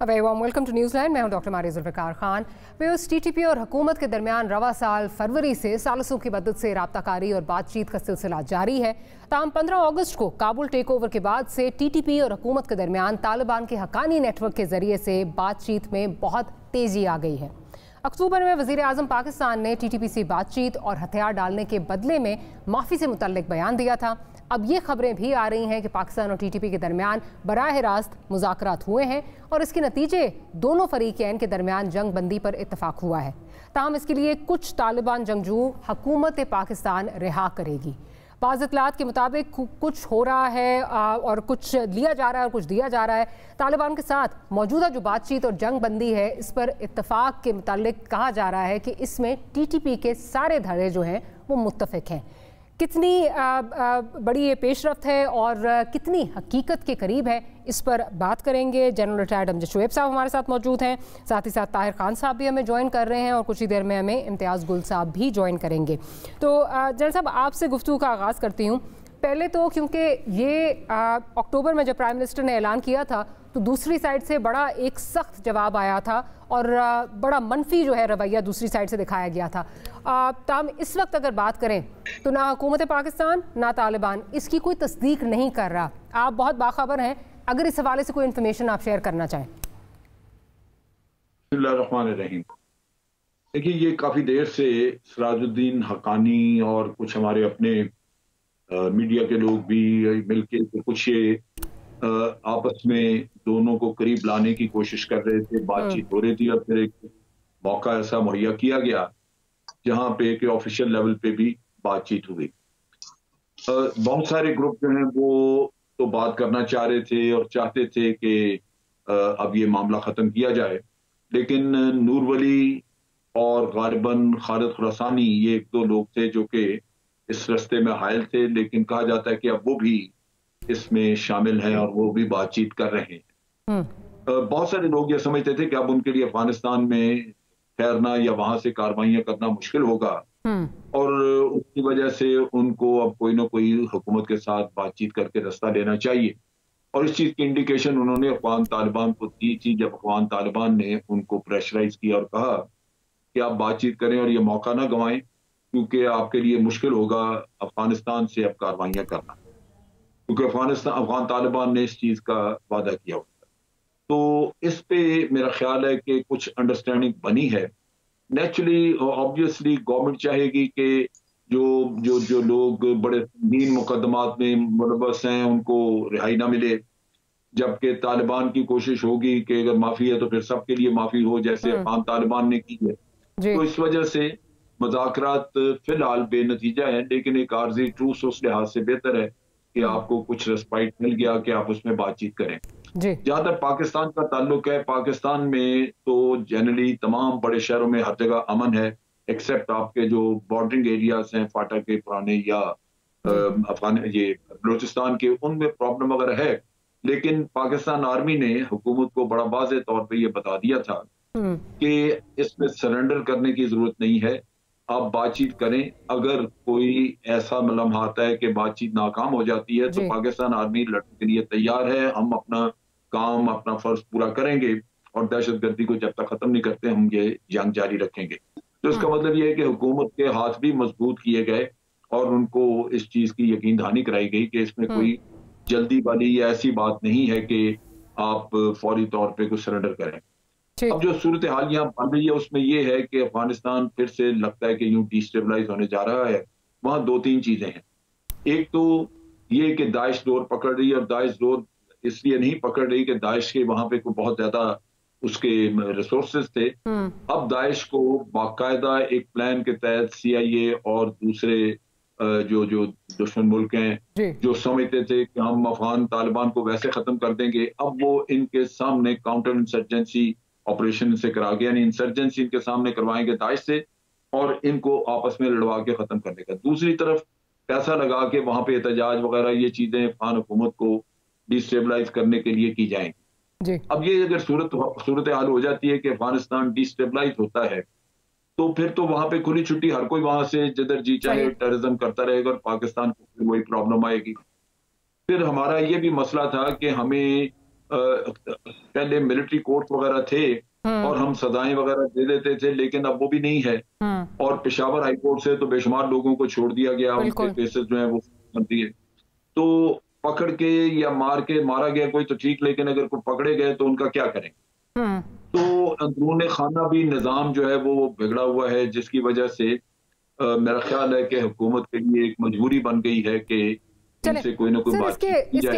Welcome to Newsland. मैं हूं doctor Maria Zulfiqar Khan. Viewers, TTP और हुकूमत के दरमियान रवा साल फरवरी से सालसों की मदद से राब्ताकारी और बातचीत का सिलसिला जारी है। ताहम 15 अगस्त को काबुल टेक ओवर के बाद से टीटीपी और हुकूमत के दरमियान तालिबान के हक्कानी नेटवर्क के जरिए से बातचीत में बहुत तेज़ी आ गई है। अक्टूबर में वज़ीर आज़म पाकिस्तान ने टीटीपी से बातचीत और हथियार डालने के बदले में माफ़ी से मुतल्लिक बयान दिया था। अब ये खबरें भी आ रही हैं कि पाकिस्तान और टीटीपी के दरमियान बराह रास्त मुज़ाकरात हुए हैं और इसके नतीजे दोनों फरीकैन के दरमियान जंग बंदी पर इत्तफाक हुआ है। ताहम इसके लिए कुछ तालिबान जंगजू हुकूमत पाकिस्तान रिहा करेगी। बाज़ इत्तलात के मुताबिक कुछ हो रहा है और कुछ लिया जा रहा है और कुछ दिया जा रहा है। तालिबान के साथ मौजूदा जो बातचीत और जंग बंदी है, इस पर इत्तफाक के मुतालिक कहा जा रहा है कि इसमें टीटीपी के सारे धड़े जो हैं वो मुत्तफिक हैं। कितनी बड़ी ये पेशरफ्त है और कितनी हकीकत के करीब है, इस पर बात करेंगे। जनरल रिटायर्ड अमजद शुएब साहब हमारे साथ मौजूद हैं, साथ ही साथ ताहिर खान साहब भी हमें ज्वाइन कर रहे हैं और कुछ ही देर में हमें इम्तियाज़ गुल साहब भी ज्वाइन करेंगे। तो जनरल साहब, आपसे गुफ्तगू का आगाज़ करती हूँ। पहले तो क्योंकि ये अक्टूबर में जब प्राइम मिनिस्टर ने ऐलान किया था तो दूसरी साइड से बड़ा एक सख्त जवाब आया था और बड़ा मनफी जो है रवैया दूसरी साइड से दिखाया गया था। ताहम इस वक्त अगर बात करें तो ना हुकूमत पाकिस्तान ना तालिबान इसकी कोई तस्दीक नहीं कर रहा। आप बहुत बाखबर हैं, अगर इस हवाले से कोई इन्फॉर्मेशन आप शेयर करना चाहें। बिस्मिल्लाहिर्रहमानिर्रहीम। देखिए, ये काफ़ी देर से सिराजुद्दीन हक्कानी और कुछ हमारे अपने मीडिया के लोग भी मिलके कुछ ये आपस में दोनों को करीब लाने की कोशिश कर रहे थे, बातचीत हो रही थी और फिर एक मौका ऐसा मुहैया किया गया जहां पे कि ऑफिशियल लेवल पे भी बातचीत हुई। बहुत सारे ग्रुप जो हैं वो तो बात करना चाह रहे थे और चाहते थे कि अब ये मामला ख़त्म किया जाए, लेकिन नूर वली और गालिबन खालिद खुरासानी ये एक दो लोग थे जो कि इस रास्ते में हायल थे, लेकिन कहा जाता है कि अब वो भी इसमें शामिल हैं और वो भी बातचीत कर रहे हैं। बहुत सारे लोग ये समझते थे कि अब उनके लिए अफगानिस्तान में ठहरना या वहां से कार्रवाइयां करना मुश्किल होगा और उसकी वजह से उनको अब कोई ना कोई हुकूमत के साथ बातचीत करके रास्ता लेना चाहिए। और इस चीज की इंडिकेशन उन्होंने अफगान तालिबान को दी थी जब अफगान तालिबान ने उनको प्रेशराइज किया और कहा कि आप बातचीत करें और ये मौका ना गंवाएं, क्योंकि आपके लिए मुश्किल होगा अफगानिस्तान से अब कार्रवाइयां करना, क्योंकि अफगान तालिबान ने इस चीज का वादा किया होता। तो इस पे मेरा ख्याल है कि कुछ अंडरस्टैंडिंग बनी है। नेचुरली ऑब्वियसली गवर्नमेंट चाहेगी कि जो जो जो लोग बड़े संगीन मुकदमात में मुलव्वस हैं उनको रिहाई ना मिले, जबकि तालिबान की कोशिश होगी कि अगर माफी है तो फिर सबके लिए माफी हो, जैसे अफगान तालिबान ने की है। तो इस वजह से मुज़ाकरात फिलहाल बेनतीजा है, लेकिन एक आर्जी ट्रूस उस लिहाज से बेहतर है कि आपको कुछ रेस्पाइट मिल गया कि आप उसमें बातचीत करें। जहां तक पाकिस्तान का ताल्लुक है, पाकिस्तान में तो जनरली तमाम बड़े शहरों में हर जगह अमन है, एक्सेप्ट आपके जो बॉर्डरिंग एरियाज हैं फाटा के पुराने या अफगान ये बलूचिस्तान के, उनमें प्रॉब्लम वगैरह है। लेकिन पाकिस्तान आर्मी ने हुकूमत को बड़ा वाज़ेह तौर पर यह बता दिया था कि इसमें सरेंडर करने की जरूरत नहीं है, आप बातचीत करें। अगर कोई ऐसा लम्हा आता है कि बातचीत नाकाम हो जाती है तो पाकिस्तान आर्मी लड़ने के लिए तैयार है, हम अपना काम अपना फर्ज पूरा करेंगे और दहशतगर्दी को जब तक खत्म नहीं करते हम ये जंग जारी रखेंगे। तो इसका मतलब ये है कि हुकूमत के हाथ भी मजबूत किए गए और उनको इस चीज की यकीन दहानी कराई गई कि इसमें कोई जल्दी वाली या ऐसी बात नहीं है कि आप फौरी तौर पर कुछ सरेंडर करें। अब जो सूरत हाल यहाँ बन रही है उसमें यह है कि अफगानिस्तान फिर से लगता है कि यूं डिस्टेबलाइज होने जा रहा है। वहां दो तीन चीजें हैं। एक तो ये कि दाइश जोर पकड़ रही है, और दाइश जोर इसलिए नहीं पकड़ रही कि दाइश के वहां पे कोई बहुत ज्यादा उसके रिसोर्सेज थे। अब दाइश को बाकायदा एक प्लान के तहत CIA और दूसरे जो जो दुश्मन मुल्क हैं जो समझते थे कि हम अफगान तालिबान को वैसे खत्म कर देंगे, अब वो इनके सामने काउंटर इंसर्जेंसी ऑपरेशन से करा गया, यानी इंसर्जेंसी इनके सामने करवाएंगे दाइश से और इनको आपस में लड़वा के खत्म करने का। दूसरी तरफ पैसा लगा के वहां पे एहतजाज वगैरह ये चीजें अफगान हुकूमत को डिस्टेबलाइज करने के लिए की जाएंगी। अब ये अगर सूरत हाल हो जाती है कि अफगानिस्तान डिस्टेबलाइज होता है तो फिर तो वहां पे खुली छुट्टी हर कोई वहां से जिधर जी चाहे टेररिज्म करता रहेगा और पाकिस्तान को वही प्रॉब्लम आएगी। फिर हमारा ये भी मसला था कि हमें पहले मिलिट्री कोर्ट वगैरह थे और हम सजाएं वगैरह दे देते थे, लेकिन अब वो भी नहीं है। और पेशावर हाई कोर्ट से तो बेशुमार लोगों को छोड़ दिया गया, उनके केसेस जो है वो बनती है। तो पकड़ के या मार के मारा गया कोई तो ठीक, लेकिन अगर कोई पकड़े गए तो उनका क्या करें? तो अंदरूनी खाना भी निजाम जो है वो बिगड़ा हुआ है, जिसकी वजह से मेरा ख्याल है कि हुकूमत के लिए एक मजबूरी बन गई है कि इनसे कोई ना कोई बात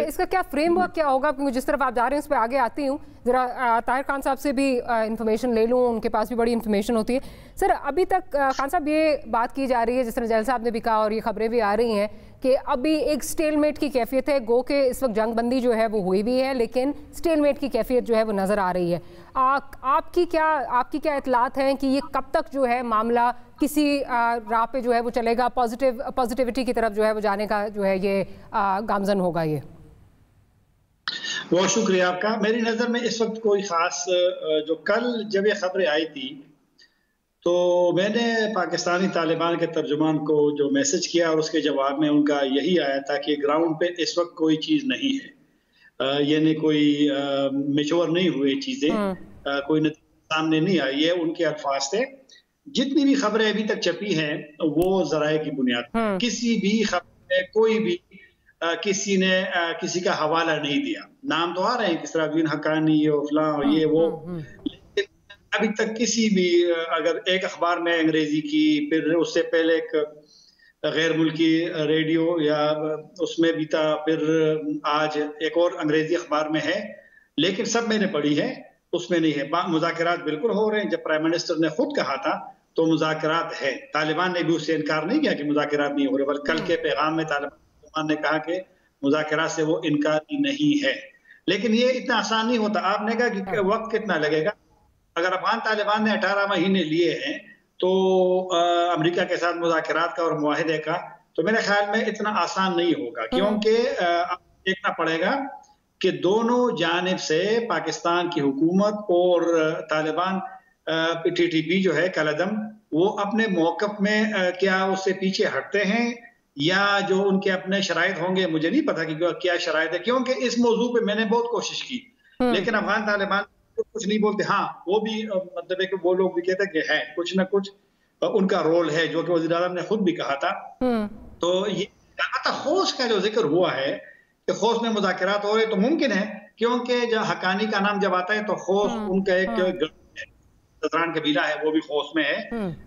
इसका क्या फ्रेमवर्क क्या होगा? क्योंकि जिस तरफ आप जा रहे हैं उस पर आगे आती हूँ, जरा ताहिर खान साहब से भी इंफॉर्मेशन ले लूँ, उनके पास भी बड़ी इंफॉर्मेशन होती है। सर, अभी तक खान साहब ये बात की जा रही है, जिस तरह जैल साहब ने भी कहा और ये खबरें भी आ रही हैं कि अभी एक स्टेलमेट की कैफियत है। गो के इस वक्त जंगबंदी जो है वो हुई भी है, लेकिन स्टेलमेट की कैफियत जो है वो नज़र आ रही है। आपकी क्या इतलात हैं कि ये कब तक जो है मामला किसी राह पे जो है वो चलेगा, पॉजिटिविटी की तरफ जो है वो जाने का जो है ये गामजन होगा? ये बहुत शुक्रिया आपका। मेरी नज़र में इस वक्त कोई ख़ास, जो कल जब ये खबरें आई थी तो मैंने पाकिस्तानी तालिबान के तर्जुमान को जो मैसेज किया और उसके जवाब में उनका यही आया था कि ग्राउंड पे इस वक्त कोई चीज़ नहीं है, यानी कोई मैच्योर नहीं हुई चीज़ें, कोई नतीजा सामने नहीं आई है। उनके अल्फाज थे जितनी भी खबरें अभी तक छपी हैं वो ज़राए की बुनियाद पर, किसी भी खबर में कोई भी किसी ने किसी का हवाला नहीं दिया। नाम तो आ रहे हैं, इसराजुद्दीन हक्कानी और फलां ये वो, अभी तक किसी भी, अगर एक अखबार में अंग्रेजी की, फिर उससे पहले एक गैर मुल्की रेडियो या उसमें भी था, फिर आज एक और अंग्रेजी अखबार में है, लेकिन सब मैंने पढ़ी है, उसमें नहीं है। मुज़ाकरात बिल्कुल हो रहे हैं, जब प्राइम मिनिस्टर ने खुद कहा था तो मुज़ाकरात है। तालिबान ने भी उससे इनकार नहीं किया कि मुज़ाकरात नहीं हो रहे, बल्कि कल के पैगाम में तालिबान ने कहा कि मुज़ाकरात से वो इनकार नहीं है। लेकिन ये इतना आसान नहीं होता। आपने कहा कि वक्त कितना लगेगा। अगर अफगान तालिबान ने 18 महीने लिए हैं तो अमेरिका के साथ मुज़ाकरात का और मुआहिदे का, तो मेरे ख्याल में इतना आसान नहीं होगा, क्योंकि देखना पड़ेगा कि दोनों जानिब से पाकिस्तान की हुकूमत और तालिबान TTP जो है कलदम, वो अपने मौक़िफ़ में क्या उससे पीछे हटते हैं या जो उनके अपने शराइत होंगे, मुझे नहीं पता कि क्या शराइत है, क्योंकि इस मौजू पे मैंने बहुत कोशिश की, लेकिन अफगान तालिबान कुछ नहीं बोलते। हाँ, वो भी मतलब है कि वो लोग भी कहते हैं कि है कुछ ना कुछ उनका रोल है, जो कि वज़ीर आज़म ने खुद भी कहा था। तो ये खोस का जो जिक्र हुआ है कि खोस में मुज़ाकरात हो रहे, तो मुमकिन है, क्योंकि जब हक्कानी का नाम जब आता है तो खोस उनका एक ज़दरान कबीला है, वो भी खोस में है।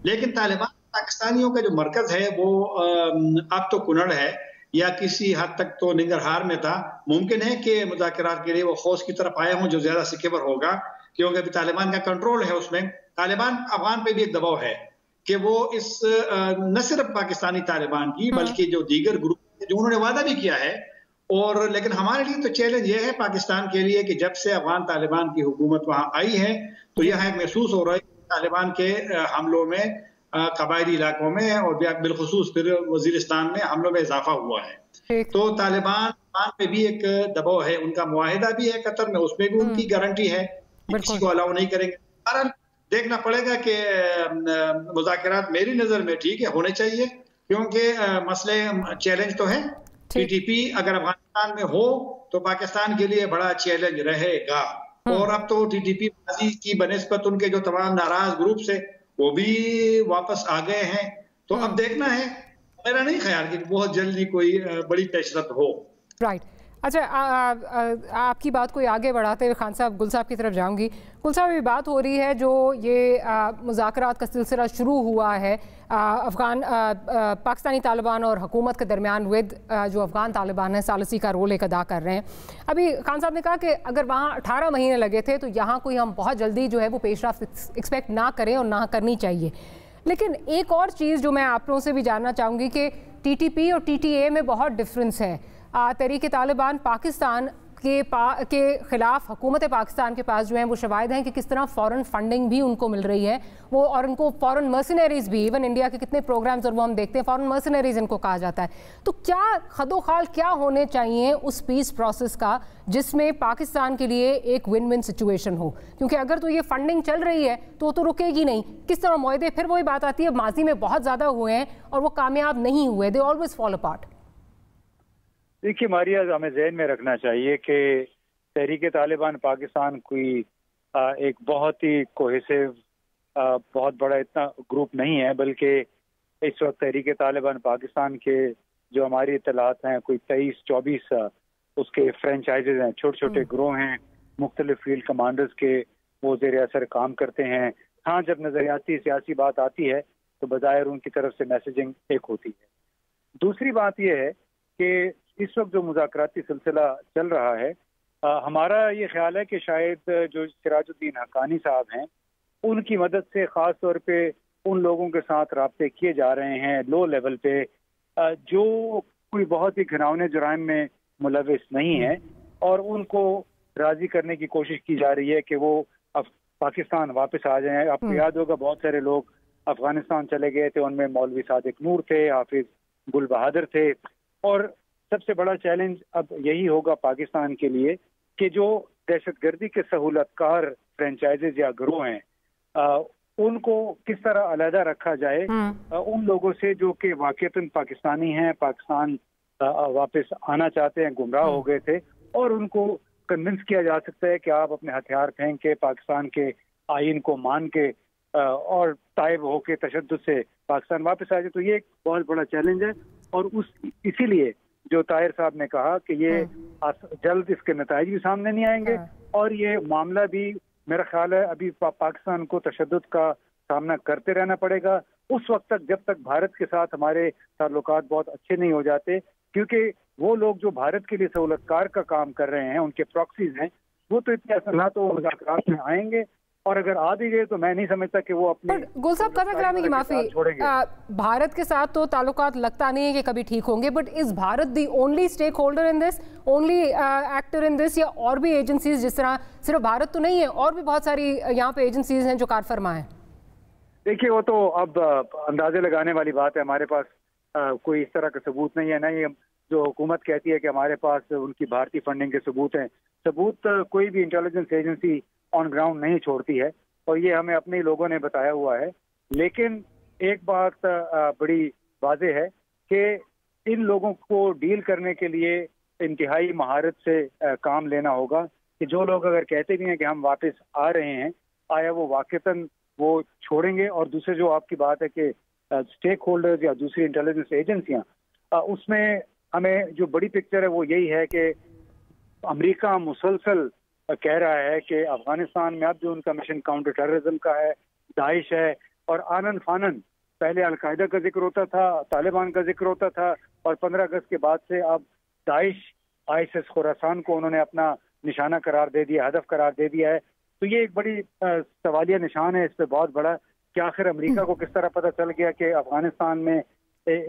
लेकिन तालिबान पाकिस्तानियों का जो मरकज है वो अब तो कुनड़ है या किसी हद तक तो निंगरहार में था। मुमकिन है कि मुज़ाकरात के लिए वो खोस की तरफ आए हों, जो ज्यादा सिकेवर होगा, क्योंकि अभी तालिबान का कंट्रोल है उसमें। तालिबान अफगान पे भी एक दबाव है कि वो इस न सिर्फ पाकिस्तानी तालिबान की बल्कि जो दीगर ग्रुप जो उन्होंने वादा भी किया है, और लेकिन हमारे लिए तो चैलेंज ये है पाकिस्तान के लिए कि जब से अफगान तालिबान की हुकूमत वहाँ आई है तो यह महसूस हो रहा है कि तालिबान के हमलों में कबायली इलाकों में और बिलखुसूस फिर वजीरिस्तान में हमलों में इजाफा हुआ है। तो तालिबान पे भी एक दबाव है, उनका मुआहिदा भी है कतर में, उसमें भी उनकी गारंटी है किसी को अलाउ नहीं करेंगे। कारण देखना पड़ेगा कि मुज़ाकरात मेरी नजर में ठीक है, होने चाहिए, क्योंकि मसले चैलेंज तो है। TTP अगर अफगानिस्तान में हो तो पाकिस्तान के लिए बड़ा चैलेंज रहेगा। और अब तो TTP की बनिस्बत उनके जो तमाम नाराज ग्रुप से वो भी वापस आ गए हैं। तो अब देखना है, मेरा नहीं ख्याल कि बहुत जल्दी कोई बड़ी पेशरफ हो। राइट। अच्छा, आपकी बात को आगे बढ़ाते हुए खान साहब, गुल साहब की तरफ जाऊंगी। गुल साहब, ये बात हो रही है जो ये मुज़ाकरात का सिलसिला शुरू हुआ है पाकिस्तानी तालिबान और हुकूमत के दरमियान, विद जो अफ़गान तालिबान है सालसी का रोल एक अदा कर रहे हैं। अभी खान साहब ने कहा कि अगर वहाँ 18 महीने लगे थे तो यहाँ कोई हम बहुत जल्दी जो है वो पेशरफ्त एक्सपेक्ट ना करें और ना करनी चाहिए। लेकिन एक और चीज़ जो मैं आप लोगों से भी जानना चाहूँगी कि TTP और TTA में बहुत डिफरेंस है। तहरीक तालिबान पाकिस्तान के ख़िलाफ़ हुकूमत पाकिस्तान के पास जो है वो शवाहिद हैं कि किस तरह फ़ॉरेन फंडिंग भी उनको मिल रही है वो, और उनको फ़ॉरेन मर्सनरीज़ भी, इवन इंडिया के कितने प्रोग्राम्स और वो हम देखते हैं, फ़ॉरेन मर्सनरीज़ इनको कहा जाता है। तो क्या खदोखाल क्या होने चाहिए उस पीस प्रोसेस का जिसमें पाकिस्तान के लिए एक विन विन सिचुएशन हो? क्योंकि अगर तो ये फंडिंग चल रही है तो रुकेगी नहीं। किस तरह मुआहदे, फिर वही बात आती है, माजी में बहुत ज़्यादा हुए हैं और वो कामयाब नहीं हुए, दे ऑलवेज फॉल अपार्ट। देखिए मारिया, हमें जहन में रखना चाहिए कि تحریک طالبان پاکستان کوئی ایک بہت ہی کوہیسو بہت بڑا اتنا گروپ نہیں ہے، بلکہ اس وقت تحریک طالبان پاکستان کے جو ہماری اطلاعات ہیں کوئی 23-24 اس کے فرینچائزز ہیں، چھوٹے چھوٹے گروہ ہیں مختلف فیلڈ کمانڈرز کے، وہ زیر اثر کام کرتے ہیں. ہاں جب نظریاتی سیاسی بات آتی ہے تو بظاہر ان کی طرف سے میسیجنگ ایک ہوتی ہے. دوسری بات یہ ہے کہ اس وقت جو مذاکراتی سلسلہ چل رہا ہے، ہمارا یہ خیال ہے کہ شاید جو سراج الدین حقانی صاحب ہیں ان کی مدد سے خاص طور پہ ان لوگوں کے ساتھ رابطے کیے جا رہے ہیں لو لیول پہ جو کوئی بہت ہی گھناؤنے جرائم میں ملوث نہیں ہے، اور ان کو راضی کرنے کی کوشش کی جا رہی ہے کہ وہ پاکستان واپس آ جائیں. آپ کو یاد ہوگا بہت سارے لوگ افغانستان چلے گئے تھے، ان میں مولوی صادق نور تھے، حافظ گل بہادر تھے. اور سب سے بڑا چیلنج اب یہی ہوگا پاکستان کے لیے کہ جو دہشت گردی کے سہولت کار فرینچائزز یا گروہ ہیں ان کو کس طرح علیحدہ رکھا جائے ان لوگوں سے جو کہ واقعتاً پاکستانی ہیں، پاکستان واپس آنا چاہتے ہیں، گمراہ ہو گئے تھے، اور ان کو کنونس کیا جا سکتا ہے کہ آپ اپنے ہتھیار پھینک کے پاکستان کے آئین کو مان کے اور تائب ہو کے تشدد سے پاکستان واپس آ جائے. تو یہ ایک بہت بڑا چیلنج ہے، اور اسی لیے جو طاہر صاحب نے کہا کہ یہ جلد اس کے نتائج بھی سامنے نہیں آئیں گے، اور یہ معاملہ بھی میرا خیال ہے ابھی پاکستان کو تشدد کا سامنا کرتے رہنا پڑے گا اس وقت تک جب تک بھارت کے ساتھ ہمارے تعلقات بہت اچھے نہیں ہو جاتے، کیونکہ وہ لوگ جو بھارت کے لیے سہولت کار کا کام کر رہے ہیں، ان کے پراکسیز ہیں، وہ تو اتنے اصلاحات و مذاکرات میں آئیں گے، اور اگر آ بھی گئے تو میں نہیں سمجھتا کہ وہ اپنے گل صاحب قطع کلامی کی معافی، بھارت کے ساتھ تو تعلقات لگتا نہیں ہے کہ کبھی ٹھیک ہوں گے، but is Bharat the only stakeholder in this, only actor in this, یا اور بھی ایجنسیز جس طرح صرف بھارت تو نہیں ہے، اور بھی بہت ساری یہاں پہ ایجنسیز ہیں جو کار فرما ہیں؟ دیکھیے وہ تو اب اندازے لگانے والی بات ہے، ہمارے پاس کوئی اس طرح کا ثبوت نہیں ہے، نہ یہ جو حکومت کہتی ہے کہ ہمارے پاس ان کی بھارتی فنڈنگ کے ثبوت ہیں. ثبوت کوئی بھی انٹیلیجنس ایجنسی آن گراؤنڈ نہیں چھوڑتی ہے، اور یہ ہمیں اپنے لوگوں نے بتایا ہوا ہے. لیکن ایک بات بڑی واضح ہے کہ ان لوگوں کو ڈیل کرنے کے لیے انتہائی مہارت سے کام لینا ہوگا کہ جو لوگ اگر کہتے بھی ہیں کہ ہم واپس آ رہے ہیں، آیا وہ واقعتاً وہ چھوڑیں گے. اور دوسرے جو آپ کی بات ہے کہ اسٹیک ہولڈرز یا دوسری انٹیلیجنس ایجنسیاں، اس میں ہمیں جو بڑی پکچر ہے وہ یہی ہے کہ امریکہ مسلسل کہہ رہا ہے کہ افغانستان میں اب جو ان کا مشن کاؤنٹر ٹیررزم کا ہے، داعش ہے، اور آنن فانن پہلے القاعدہ کا ذکر ہوتا تھا، طالبان کا ذکر ہوتا تھا، اور 15 اگست کے بعد سے اب داعش ISIS خراسان کو انہوں نے اپنا نشانہ قرار دے دیا، ہدف قرار دے دیا ہے. تو یہ ایک بڑی سوالیہ نشان ہے اس پہ بہت بڑا کہ آخر امریکہ کو کس طرح پتہ چل گیا کہ افغانستان میں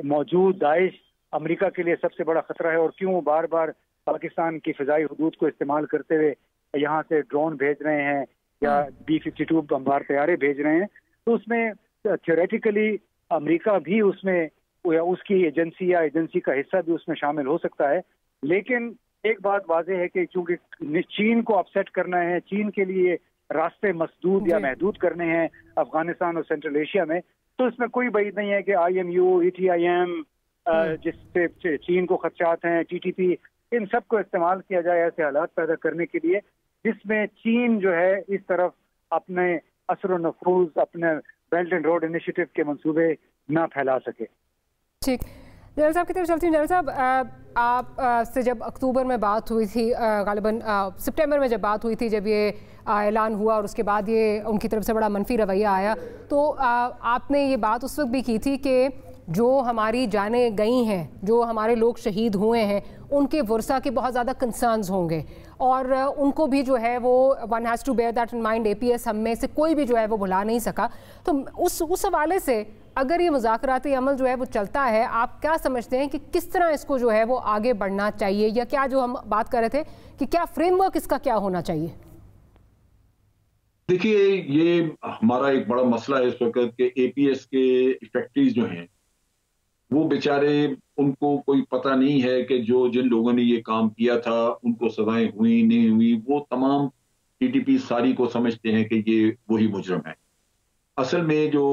موجود داعش امریکہ کے لیے سب سے بڑا خطرہ ہے، اور کیوں بار بار پاکستان کی فضائی حدود کو استعمال کرتے ہوئے یہاں سے ڈرون بھیج رہے ہیں یا B-52 بمبار طیارے بھیج رہے ہیں. تو اس میں تھیوریٹیکلی امریکہ بھی اس میں اس کی ایجنسی یا ایجنسی کا حصہ بھی اس میں شامل ہو سکتا ہے. لیکن ایک بات واضح ہے کہ چونکہ چین کو اپسیٹ کرنا ہے، چین کے لیے راستے مسدود یا محدود کرنے ہیں افغانستان اور سینٹرل ایشیا میں، تو اس میں کوئی بعید نہیں ہے کہ IMU، ETIM جس سے چین کو خدشات ہیں، TTP، ان سب کو استعمال کیا جائے ایسے حالات پیدا کرنے کے لیے جس میں چین جو ہے اس طرف اپنے اثر و نفوذ، اپنے بیلٹ اینڈ روڈ انیشیٹو کے منصوبے نہ پھیلا سکے. ٹھیک، جنرل صاحب کی طرف چلتی ہوں. جنرل صاحب آپ سے جب اکتوبر میں بات ہوئی تھی، غالباً سپٹمبر میں جب بات ہوئی تھی، جب یہ اعلان ہوا اور اس کے بعد یہ ان کی طرف سے بڑا منفی رویہ آیا، تو آپ نے یہ بات اس وقت بھی کی تھی کہ جو ہماری جانیں گئی ہیں، جو ہمارے لوگ شہید ہوئے ہیں، ان کے ورثہ کے بہت زیادہ کنسرنز ہوں گے، اور ان کو بھی جو ہے وہ one has to bear that in mind. APS ہم میں سے کوئی بھی جو ہے وہ بھلا نہیں سکا. تو اس حوالے سے اگر یہ مذاکراتی عمل جو ہے وہ چلتا ہے، آپ کیا سمجھتے ہیں کہ کس طرح اس کو جو ہے وہ آگے بڑھنا چاہیے، یا کیا جو ہم بات کر رہے تھے کہ کیا فریم ورک اس کا کیا ہونا چاہیے؟ دیکھیے یہ ہمارا ایک بڑا مسئلہ ہے اس وقت کہ APS کے فیکٹریز جو ہیں وہ بیچارے ان کو کوئی پتہ نہیں ہے کہ جن لوگوں نے یہ کام کیا تھا ان کو سزائیں ہوئی نہیں ہوئی. وہ تمام TTP ساری کو سمجھتے ہیں کہ یہ وہی مجرم ہے. اصل میں جو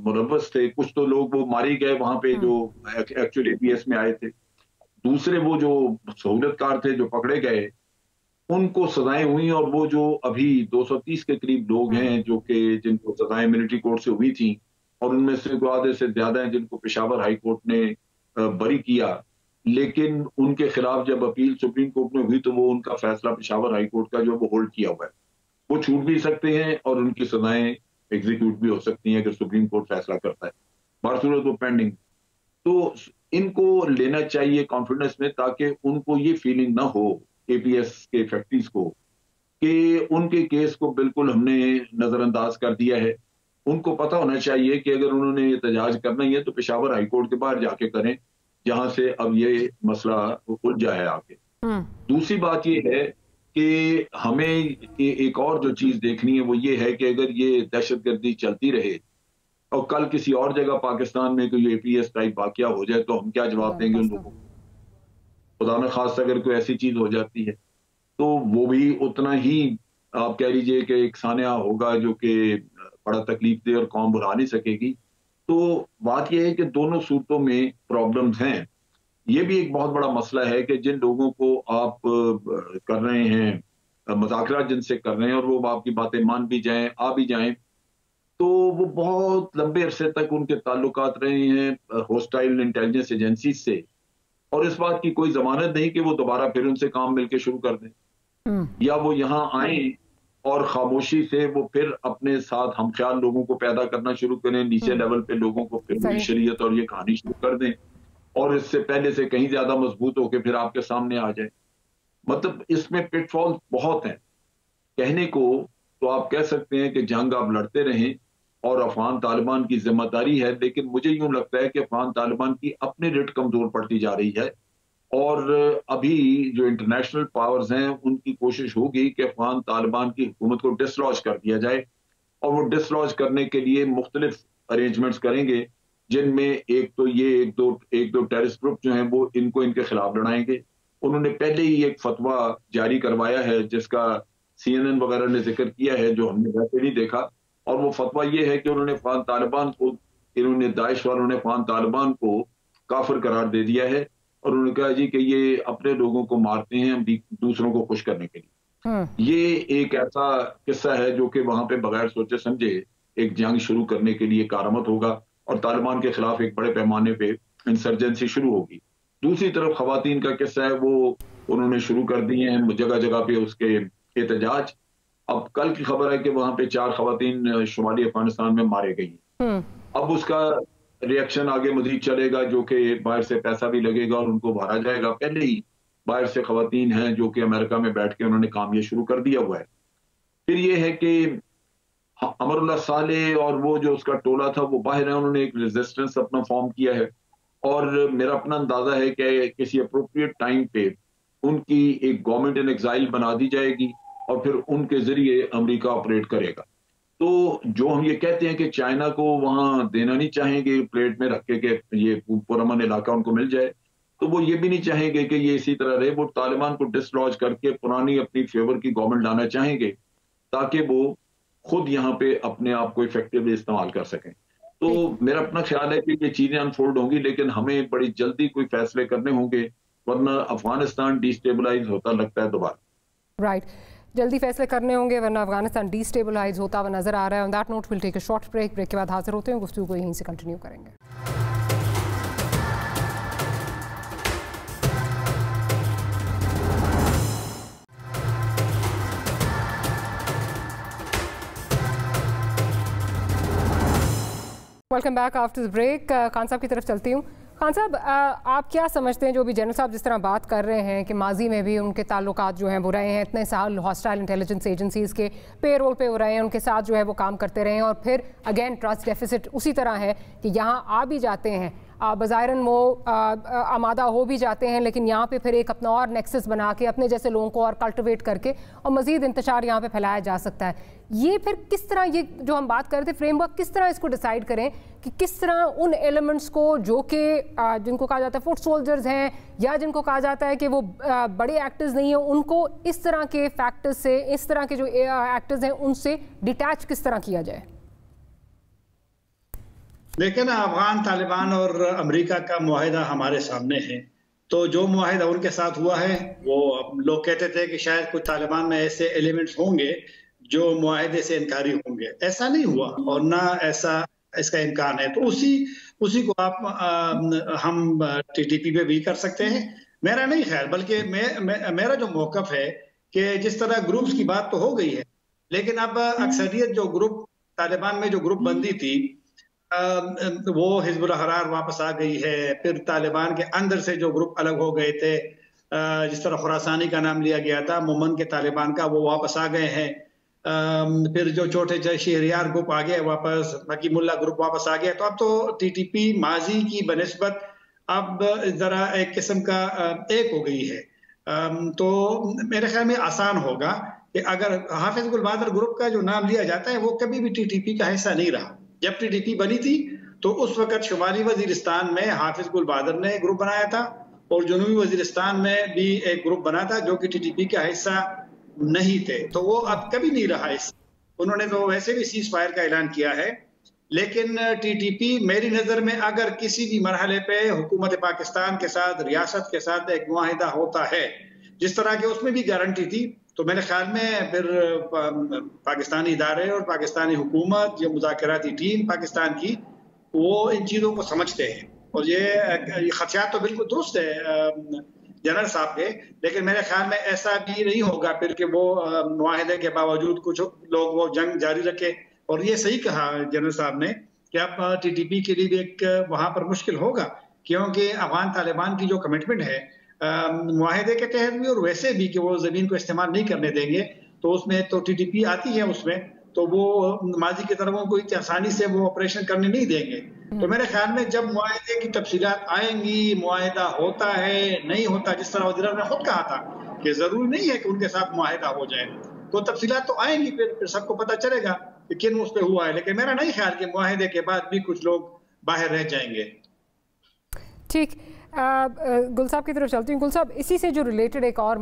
ملوث تھے کچھ تو لوگ وہ مارے گئے وہاں پہ جو ایکچولی APS میں آئے تھے. دوسرے وہ جو سہولت کار تھے جو پکڑے گئے उनको सजाएं हुई, और वो जो अभी 230 के करीब लोग हैं जो कि जिनको सजाएं मिलिट्री कोर्ट से हुई थी, और उनमें से आधे से ज्यादा हैं जिनको पेशावर हाई कोर्ट ने बरी किया, लेकिन उनके खिलाफ जब अपील सुप्रीम कोर्ट में हुई तो वो उनका फैसला पेशावर हाई कोर्ट का जो वो होल्ड किया हुआ है, वो छूट भी सकते हैं और उनकी सजाएं एग्जीक्यूट भी हो सकती हैं अगर सुप्रीम कोर्ट फैसला करता है। बारसूरत वो पेंडिंग, तो इनको लेना चाहिए कॉन्फिडेंस में, ताकि उनको ये फीलिंग ना हो एपीएस के फैक्ट्रीज को कि उनके केस को बिल्कुल हमने नजरअंदाज कर दिया है। उनको पता होना चाहिए कि अगर उन्होंने एहतजाज करना ही है तो पेशावर हाई कोर्ट के बाहर जाके करें, जहां से अब ये मसला उलझा है आके। दूसरी बात ये है कि हमें एक और जो चीज देखनी है वो ये है कि अगर ये दहशतगर्दी चलती रहे और कल किसी और जगह पाकिस्तान में कोई एपीएस टाइप वाकया हो जाए तो हम क्या जवाब देंगे उन लोगों को? खुदा न खास अगर कोई ऐसी चीज हो जाती है तो वो भी उतना ही आप कह लीजिए कि एक सानिया होगा जो कि बड़ा तकलीफ दे और कौम बुला नहीं सकेगी। तो बात यह है कि दोनों सूरतों में प्रॉब्लम्स हैं। ये भी एक बहुत बड़ा मसला है कि जिन लोगों को आप कर रहे हैं मुज़ाकरात जिनसे कर रहे हैं और वो आपकी बातें मान भी जाएं आ भी जाएं, तो वो बहुत लंबे अरसे तक उनके ताल्लुकात रहे हैं होस्टाइल इंटेलिजेंस एजेंसी से, और इस बात की कोई जमानत नहीं कि वो दोबारा फिर उनसे काम मिलके शुरू कर दें, या वो यहाँ आए और खामोशी से वो फिर अपने साथ हमख्याल लोगों को पैदा करना शुरू करें, नीचे लेवल पे लोगों को फिर शरीयत और ये कहानी शुरू कर दें और इससे पहले से कहीं ज्यादा मजबूत होकर फिर आपके सामने आ जाए। मतलब इसमें पिटफॉल बहुत हैं। कहने को तो आप कह सकते हैं कि जंग आप लड़ते रहें और अफगान तालिबान की जिम्मेदारी है, लेकिन मुझे यूं लगता है कि अफगान तालिबान की अपनी रिट कमजोर पड़ती जा रही है, और अभी जो इंटरनेशनल पावर्स हैं उनकी कोशिश होगी कि अफगान तालिबान की हुकूमत को डिसलॉज कर दिया जाए, और वो डिसलॉज करने के लिए मुख्तलिफ अरेंजमेंट्स करेंगे, जिनमें एक तो ये एक दो टेररिस्ट ग्रुप जो हैं वो इनको इनके खिलाफ लड़ाएंगे। उन्होंने पहले ही एक फतवा जारी करवाया है जिसका CNN वगैरह ने जिक्र किया है, जो हमने वैसे नहीं देखा, और वो फतवा ये है कि उन्होंने अफगान तालिबान को, इन्होंने दाइश वालों ने अफगान तालिबान को काफिर करार दे दिया है, और उन्होंने कहा जी कि ये अपने लोगों को मारते हैं दूसरों को खुश करने के लिए। ये एक ऐसा किस्सा है जो कि वहां पे बगैर सोचे समझे एक जंग शुरू करने के लिए कारआमद होगा और तालिबान के खिलाफ एक बड़े पैमाने पे इंसर्जेंसी शुरू होगी। दूसरी तरफ खवातीन का किस्सा है, वो उन्होंने शुरू कर दिए हैं जगह जगह पे उसके एहतजाज। अब कल की खबर है कि वहां पे 4 खवातीन शुमाली अफगानिस्तान में मारे गई हैं। अब उसका रिएक्शन आगे मजीद चलेगा, जो कि बाहर से पैसा भी लगेगा और उनको भरा जाएगा। पहले ही बाहर से खवातीन हैं जो कि अमेरिका में बैठ के उन्होंने काम ये शुरू कर दिया हुआ है। फिर ये है कि अमरुल्लाह साले और वो जो उसका टोला था वो बाहर है, उन्होंने एक रेजिस्टेंस अपना फॉर्म किया है, और मेरा अपना अंदाजा है कि किसी अप्रोप्रिएट टाइम पे उनकी एक गवर्नमेंट इन एग्जाइल बना दी जाएगी और फिर उनके जरिए अमेरिका ऑपरेट करेगा। तो जो हम ये कहते हैं कि चाइना को वहां देना नहीं चाहेंगे प्लेट में रख के कि ये पुरअमन इलाका उनको मिल जाए, तो वो ये भी नहीं चाहेंगे कि ये इसी तरह रहे। वो तालिबान को डिसलॉज करके पुरानी अपनी फेवर की गवर्नमेंट लाना चाहेंगे ताकि वो खुद यहाँ पे अपने आप को इफेक्टिवली इस्तेमाल कर सकें। तो मेरा अपना ख्याल है कि ये चीजें अनफोल्ड होंगी, लेकिन हमें बड़ी जल्दी कोई फैसले करने होंगे, वरना अफगानिस्तान डिस्टेबलाइज होता लगता है दोबारा। राइट, जल्दी फैसले करने होंगे वरना अफगानिस्तान डिस्टेबलाइज होता हुआ नजर आ रहा है। On that note will take a short break. Break के बाद हाजिर होते हैं, गुफ्तगू को यहीं से कंटिन्यू करेंगे। Welcome back after the break. Khan साहब की तरफ चलती हूँ। खान साहब, आप क्या समझते हैं, जो भी जनरल साहब जिस तरह बात कर रहे हैं कि माजी में भी उनके ताल्लुकात जो हैं वो रहे हैं, इतने साल हॉस्टाइल इंटेलिजेंस एजेंसीज़ के पे रोल पे हो रहे हैं, उनके साथ जो है वो काम करते रहे हैं, और फिर अगेन ट्रस्ट डेफिसिट उसी तरह है कि यहाँ आ भी जाते हैं, बज़ाहिरन वो आमादा हो भी जाते हैं, लेकिन यहाँ पे फिर एक अपना और नेक्सस बना के अपने जैसे लोगों को और कल्टिवेट करके और मज़ीद इंतशार यहाँ पे फैलाया जा सकता है। ये फिर किस तरह, ये जो हम बात कर रहे थे फ्रेमवर्क, किस तरह इसको डिसाइड करें कि किस तरह उन एलिमेंट्स को जो कि जिनको कहा जाता है फुट सोल्जर्स हैं या जिनको कहा जाता है कि वो बड़े एक्टर्स नहीं हैं, उनको इस तरह के फैक्टर्स से, इस तरह के जो एक्टर्स हैं उनसे डिटैच किस तरह किया जाए? देखिए ना, अफगान तालिबान और अमेरिका का मुआहिदा हमारे सामने है تو جو معاہدہ ان کے ساتھ ہوا ہے وہ لوگ کہتے تھے کہ شاید کچھ طالبان میں ایسے ایلیمنٹس ہوں گے جو معاہدے سے انکاری ہوں گے. ایسا نہیں ہوا اور نہ ایسا اس کا امکان ہے. تو اسی کو آپ ہم ٹی ٹی پی پہ بھی کر سکتے ہیں. میرا نہیں خیال، بلکہ میرا جو موقف ہے کہ جس طرح گروپس کی بات تو ہو گئی ہے، لیکن اب اکثریت جو گروپ طالبان میں جو گروپ بندی تھی وہ حزب الحرار واپس آ گئی ہے. پھر طالبان کے اندر سے جو گروپ الگ ہو گئے تھے، جس طرح خراسانی کا نام لیا گیا تھا مومن کے طالبان کا، وہ واپس آ گئے ہیں. پھر جو چھوٹے شہریار گروپ آ گئے واپس، حکیم اللہ گروپ واپس آ گیا. تو اب تو ٹی ٹی پی ماضی کی بنسبت اب ذرا ایک قسم کا ایک ہو گئی ہے. تو میرے خیال میں آسان ہوگا کہ اگر حافظ گل بہادر گروپ کا جو نام لیا جاتا ہے وہ کبھی بھی ٹی ٹی پی کا حصہ نہیں رہا. جب ٹی ٹی پی بنی تھی تو اس وقت شمالی وزیرستان میں حافظ گل بہادر نے گروپ بنایا تھا اور جنوبی وزیرستان میں بھی ایک گروپ بنا تھا جو کہ ٹی ٹی پی کا حصہ نہیں تھے. تو وہ اب کبھی نہیں رہا. انہوں نے تو ویسے بھی سیز فائر کا اعلان کیا ہے. لیکن ٹی ٹی پی میری نظر میں اگر کسی بھی مرحلے پہ حکومت پاکستان کے ساتھ، ریاست کے ساتھ ایک معاہدہ ہوتا ہے جس طرح کہ اس میں بھی گارنٹی تھی، تو میرے خیال میں پھر پاکستانی ادارے اور پاکستانی حکومت، جو مذاکراتی ٹیم پاکستان کی، وہ ان چیزوں کو سمجھتے ہیں. اور یہ خدشات تو بالکل درست ہے جنرل صاحب کے، لیکن میرے خیال میں ایسا بھی نہیں ہوگا پھر کہ وہ معاہدے کے باوجود کچھ لوگ وہ جنگ جاری رکھے. اور یہ صحیح کہا جنرل صاحب نے کہ اب ٹی ٹی پی کے لیے بھی ایک وہاں پر مشکل ہوگا، کیونکہ افغان طالبان کی جو کمٹمنٹ ہے معاہدے کے تحت بھی اور ویسے بھی کہ وہ زمین کو استعمال نہیں کرنے دیں گے، تو اس میں تو ٹی ٹی پی آتی ہے اس میں، تو وہ ماضی کی طرح کو اتنی آسانی سے وہ آپریشن کرنے نہیں دیں گے. تو میرے خیال میں جب معاہدے کی تفصیلات آئیں گی، معاہدہ ہوتا ہے نہیں ہوتا، جس طرح وزیر نے خود کہا تھا کہ ضروری نہیں ہے کہ ان کے ساتھ معاہدہ ہو جائے، تو تفصیلات تو آئیں گی، پھر سب کو پتہ چلے گا کہ کن اس پہ ہوا ہے. لیکن میرا نہیں خیال کہ معاہدے کے بعد بھی کچھ لوگ باہر رہ جائیں گے. ٹھیک، گل صاحب کی طرف چلتی ہوں. گل صاحب، اسی سے جو ریلیٹڈ ایک اور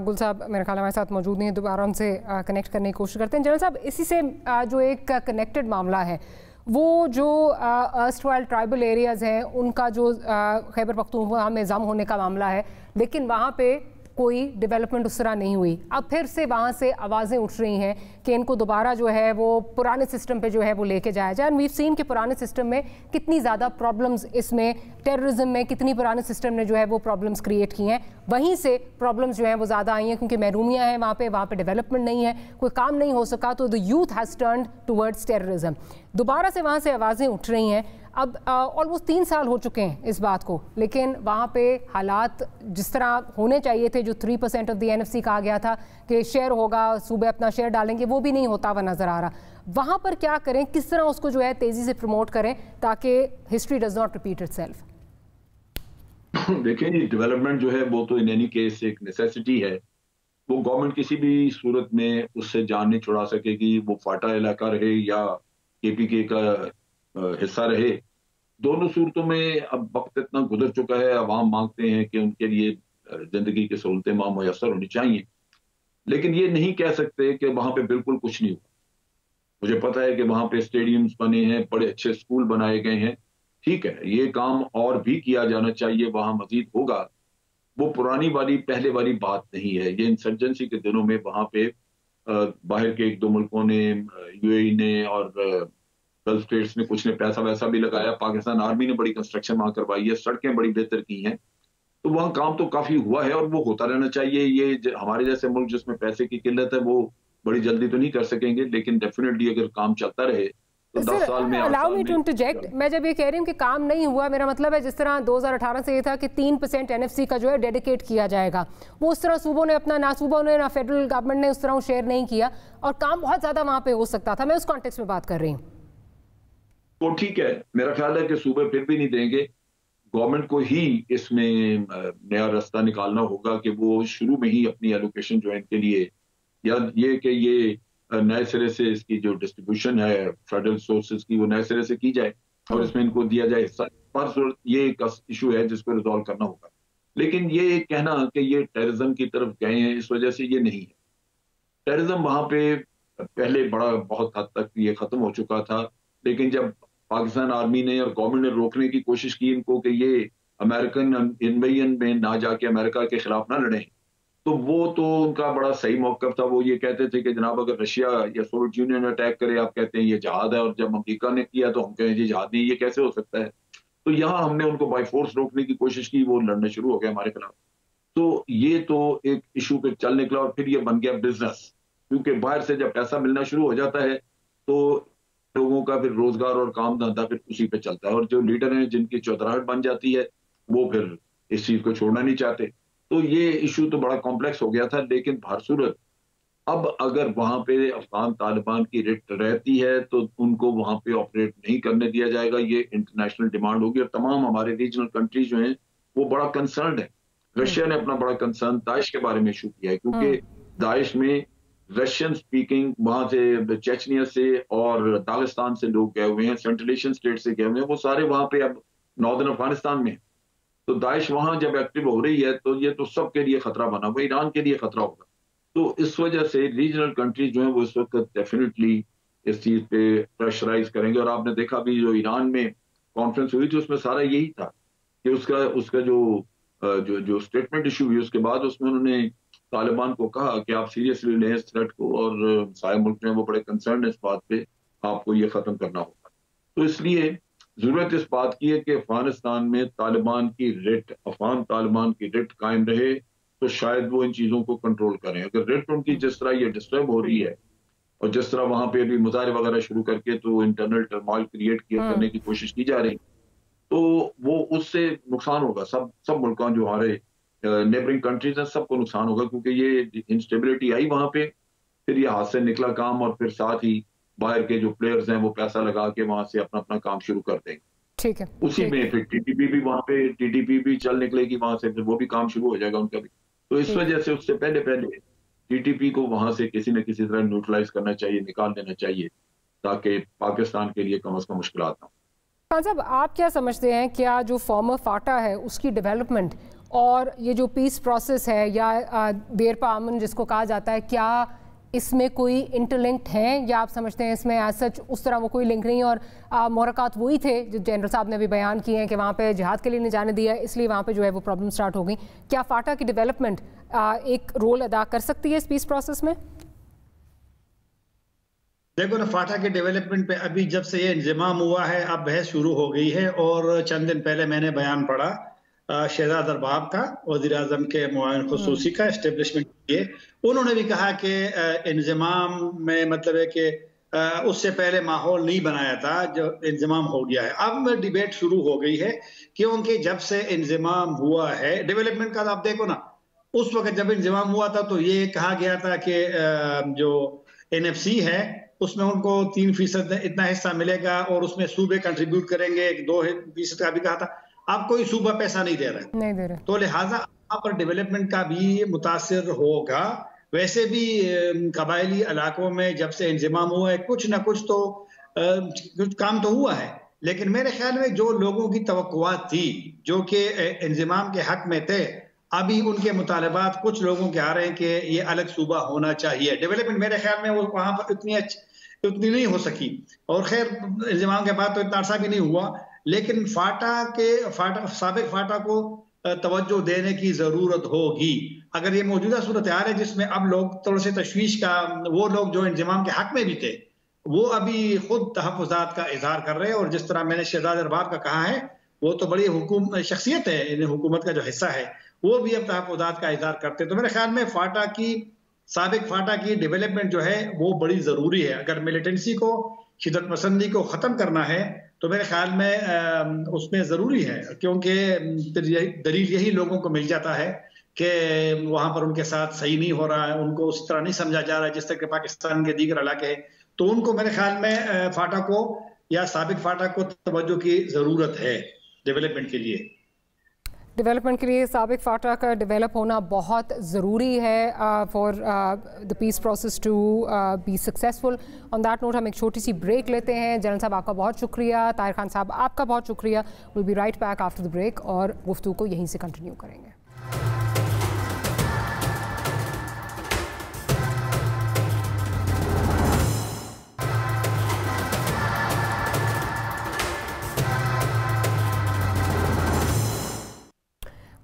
گل صاحب میرے خیال ہمارے ساتھ موجود نہیں ہیں، دوبارہ ان سے کنیکٹ کرنے کی کوشش کرتے ہیں. جنرل صاحب، اسی سے جو ایک کنیکٹڈ معاملہ ہے وہ جو ارسٹوائل ٹرائبل ایریاز ہیں ان کا جو خیبر پختونخوا میں ضم ہونے کا معاملہ ہے، لیکن وہاں پہ کوئی ڈیولپمنٹ اس طرح نہیں ہوئی. اب پھر سے وہاں سے آوازیں اٹھ رہی ہیں کہ ان کو دوبارہ جو ہے وہ پرانے سسٹم پہ جو ہے وہ لے کے جایا جائے. ویو سین کہ پرانے سسٹم میں کتنی زیادہ پرابلمز، اس میں ٹیررزم میں کتنی پرانے سسٹم نے جو ہے وہ پرابلمز کریٹ کی ہیں. وہیں سے پرابلمز جو ہیں وہ زیادہ آئی ہیں کیونکہ محرومیاں ہیں وہاں پہ ڈیولپمنٹ نہیں ہے، کوئی کام نہیں ہو سکا، تو the youth has turned towards terrorism. دوبارہ سے وہاں سے آوازیں اٹھ رہی ہیں. اب آلموسٹ 3 سال ہو چکے ہیں اس بات کو، لیکن وہاں پہ حالات جس طرح ہونے چاہیے تھے، جو 3% آف دی NFC کہا گیا تھا کہ شیئر ہوگا، صوبے اپنا شیئر ڈالیں گے، وہ بھی نہیں ہوتا ہوا نظر آ رہا. وہاں پر کیا کریں، کس طرح اس کو جو ہے تیزی سے پروموٹ کریں تاکہ history does not repeat it self? دیکھیں جی، ڈیولپمنٹ جو ہے وہ تو ان اینی کیس ایک نیسیسٹی ہے. وہ گورنمنٹ کسی بھی صورت میں اس سے جان نہیں چھڑا سکے گی، وہ فاٹا علاقہ رہے یا KPK کا حصہ رہے. دونوں صورتوں میں اب وقت اتنا گزر چکا ہے، عوام مانگتے ہیں کہ ان کے لیے زندگی کی سہولتیں میسر ہونی چاہیے. لیکن یہ نہیں کہہ سکتے کہ وہاں پہ بالکل کچھ نہیں ہوا. مجھے پتا ہے کہ وہاں پہ اسٹیڈیمز بنے ہیں، بڑے اچھے اسکول بنائے گئے ہیں، ٹھیک ہے، یہ کام اور بھی کیا جانا چاہیے، وہاں مزید ہوگا. وہ پرانی والی پہلے والی بات نہیں ہے. یہ انسرجنسی کے دنوں میں وہاں پہ باہر کے 1-2 ملکوں نے، UAE نے اور گلف اسٹیٹس نے، کچھ نے پیسہ ویسا بھی لگایا. پاکستان آرمی نے بڑی کنسٹرکشن وہاں کروائی ہے، سڑکیں بڑی بہتر کی ہیں. تو وہاں کام تو کافی ہوا ہے اور وہ ہوتا رہنا چاہیے. یہ ہمارے جیسے ملک جس میں پیسے کی قلت ہے وہ بڑی جلدی تو نہیں کر سکیں گے، لیکن ڈیفینیٹلی اگر کام چلتا رہے تو 10 سال میں. میں جب یہ کہہ رہی ہوں کہ کام نہیں ہوا، میرا مطلب ہے جس طرح 2018 سے یہ تھا کہ 3% NFC کا جو ہے ڈیڈیکیٹ کیا جائے گا، وہ اس طرح صوبوں نے اپنا، نہ صوبوں نے نہ فیڈرل گورنمنٹ نے اس طرح شیئر نہیں کیا، اور کام بہت زیادہ وہاں پہ ہو سکتا تھا. میں اس کانٹیکس میں بات کر رہی ہوں. تو ٹھیک ہے، میرا خیال ہے کہ صوبے پھر بھی نہیں دیں گے. گورنمنٹ کو ہی اس میں نیا راستہ نکالنا ہوگا کہ وہ شروع میں ہی اپنی ایلوکیشن جو ہے ان کے لیے، یا یہ کہ یہ نئے سرے سے اس کی جو ڈسٹریبیوشن ہے فیڈرل سورسز کی وہ نئے سرے سے کی جائے اور اس میں ان کو دیا جائے حصہ. پر صورت یہ ایک ایشو ہے جس کو ریزالو کرنا ہوگا. لیکن یہ کہنا کہ یہ ٹیررزم کی طرف گئے ہیں اس وجہ سے، یہ نہیں ہے. ٹیررزم وہاں پہ پہلے بہت حد تک یہ ختم ہو چکا تھا، لیکن جب پاکستان آرمی نے اور گورنمنٹ نے روکنے کی کوشش کی ان کو کہ یہ अमेरिकन इन्वेजन में ना जाके अमेरिका के खिलाफ ना लड़ें, तो वो तो उनका बड़ा सही मौक़िफ़ था। वो ये कहते थे कि जनाब अगर रशिया या सोवियत यूनियन अटैक करे, आप कहते हैं ये जहाद है, और जब अमेरिका ने किया तो हम कहें जी जहाद नहीं, ये कैसे हो सकता है। तो यहाँ हमने उनको बाई फोर्स रोकने की कोशिश की, वो लड़ने शुरू हो गए हमारे खिलाफ। तो ये तो एक इशू पे चल निकला और फिर ये बन गया बिजनेस, क्योंकि बाहर से जब पैसा मिलना शुरू हो जाता है तो लोगों का फिर रोजगार और काम धंधा फिर उसी पे चलता है, और जो लीडर हैं जिनकी चौधराहट बन जाती है वो फिर इस चीज को छोड़ना नहीं चाहते। तो ये इशू तो बड़ा कॉम्प्लेक्स हो गया था, लेकिन भारसूरत अब अगर वहां पे अफगान तालिबान की रिट रहती है तो उनको वहां पे ऑपरेट नहीं करने दिया जाएगा, ये इंटरनेशनल डिमांड होगी। और तमाम हमारे रीजनल कंट्रीज जो हैं वो बड़ा कंसर्न है। रशिया ने अपना बड़ा कंसर्न दाइश के बारे में इशू किया है, क्योंकि दाइश में रशियन स्पीकिंग वहां से चेचनिया से और दागिस्तान से लोग गए हुए हैं, सेंट्रल एशियन स्टेट से गए हुए हैं, वो सारे वहां पे अब नॉर्दर्न अफगानिस्तान में। तो दाइश वहां जब एक्टिव हो रही है तो ये तो सबके लिए खतरा बना हुआ, ईरान के लिए खतरा होगा। तो इस वजह से रीजनल कंट्रीज जो है वो इस वक्त डेफिनेटली इस चीज पे प्रेशराइज करेंगे। और आपने देखा भी जो ईरान में कॉन्फ्रेंस हुई थी उसमें सारा यही था कि उसका जो स्टेटमेंट इशू हुई उसके बाद उसमें उन्होंने तालिबान को कहा कि आप सीरियसली लें इस थ्रेट को, और सारे मुल्क में वो बड़े कंसर्न है इस बात पे, आपको ये खत्म करना होगा। तो इसलिए जरूरत इस बात की है कि अफगानिस्तान में तालिबान की रिट, अफगान तालिबान की रिट कायम रहे, तो शायद वो इन चीजों को कंट्रोल करें। अगर रिट उनकी जिस तरह ये डिस्टर्ब हो रही है और जिस तरह वहां पे अभी मुजाहरे वगैरह शुरू करके तो इंटरनल टर्मोइल क्रिएट करने की कोशिश की जा रही, तो वो उससे नुकसान होगा सब मुल्कों जो हमारे नेबरिंग कंट्रीज हैं सबको नुकसान होगा, क्योंकि ये इंस्टेबिलिटी आई वहां पे, फिर ये हाथ से निकला काम, और फिर साथ ही बाहर के जो प्लेयर्स हैं वो पैसा लगा के वहां से अपना अपना काम शुरू कर देंगे। ठीक है, उसी में फिर टीटीपी भी वहां पे टीटीपी भी चल निकलेगी वहां से, फिर वो भी काम शुरू हो जाएगा उनका भी। तो इस वजह से उससे पहले टीटीपी को वहां से किसी न किसी तरह न्यूट्रलाइज करना चाहिए, निकाल देना चाहिए, ताकि पाकिस्तान के लिए कम अज कम मुश्किलात ना हो। खान साहब, आप क्या समझते हैं, क्या जो फॉर्मर फाटा है उसकी डेवलपमेंट और ये जो पीस प्रोसेस है या देरपा अमन जिसको कहा जाता है, क्या इसमें कोई इंटरलिंक्ड है, या आप समझते हैं इसमें एज सच उस तरह वो कोई लिंक नहीं, और मोरक्कात वही थे जो जनरल साहब ने भी बयान किए हैं कि वहाँ पे जिहाद के लिए नहीं जाने दिया, इसलिए वहाँ पे जो है वो प्रॉब्लम स्टार्ट हो गई। क्या फाटा की डेवलपमेंट एक रोल अदा कर सकती है इस पीस प्रोसेस में? देखो ना, फाटा के डेवलपमेंट पे अभी जब से ये इंजमाम हुआ है अब बहस शुरू हो गई है, और चंद दिन पहले मैंने बयान पढ़ा शहजाद अरबाब का, वज़ीर आज़म के मुआविन खुसूसी का एस्टेब्लिशमेंट किए। उन्होंने भी कहा कि इंजमाम में मतलब है कि उससे पहले माहौल नहीं बनाया था, जो इंजमाम हो गया है। अब डिबेट शुरू हो गई है क्योंकि जब से इंजमाम हुआ है, डेवलपमेंट का आप देखो ना, उस वक्त जब इंजमाम हुआ था तो ये कहा गया था कि जो NFC है उसमें उनको 3% इतना हिस्सा मिलेगा और उसमें सूबे कंट्रीब्यूट करेंगे, 2% का भी कहा था। अब कोई सूबा पैसा नहीं दे रहा, तो लिहाजा यहाँ पर डेवलपमेंट का भी मुतासिर होगा। वैसे भी कबायली इलाकों में जब से इंजमाम हुआ है कुछ ना कुछ तो कुछ काम तो हुआ है, लेकिन मेरे ख्याल में जो लोगों की तवक्कुआत थी जो कि इंजमाम के हक में थे, अभी उनके मुतालबात कुछ लोगों के आ रहे हैं कि ये अलग सूबा होना चाहिए। डेवलपमेंट मेरे ख्याल में वो वहाँ पर उतनी नहीं हो सकी, और खैर इंजमाम के बाद तो इतना अर्सा भी नहीं हुआ, लेकिन साबिक फाटा को तवज्जो देने की जरूरत होगी। अगर ये मौजूदा सूरत हाल है जिसमें अब लोग थोड़े से तशवीश का, वो लोग जो इंजमाम के हक में भी थे वो अभी खुद तहफ़्फ़ुज़ात का इजहार कर रहे हैं, और जिस तरह मैंने शहजाद अरबाब का कहा है वो तो बड़ी शख्सियत है, हुकूमत का जो हिस्सा है वो भी अब तहफ़्फ़ुज़ात का इजहार करते हैं। तो मेरे ख्याल में साबिक फाटा की डेवलपमेंट जो है वो बड़ी जरूरी है। अगर मिलिटेंसी को, शिदत पसंदी को खत्म करना है तो मेरे ख्याल में उसमें जरूरी है, क्योंकि दलील यही लोगों को मिल जाता है कि वहां पर उनके साथ सही नहीं हो रहा है, उनको उस तरह नहीं समझा जा रहा है जिस तरह के पाकिस्तान के दीगर इलाके हैं। तो उनको मेरे ख्याल में फाटा को या साबिक फाटा को तवज्जो की जरूरत है डेवलपमेंट के लिए। डेवलपमेंट के लिए साबिक फाटा का डेवलप होना बहुत ज़रूरी है for the peace process to be successful. On that note हम एक छोटी सी ब्रेक लेते हैं। जनरल साहब आपका बहुत शुक्रिया, ताहिर खान साहब आपका बहुत शुक्रिया। Will be right back after the break और गुफ्तगू को यहीं से कंटिन्यू करेंगे।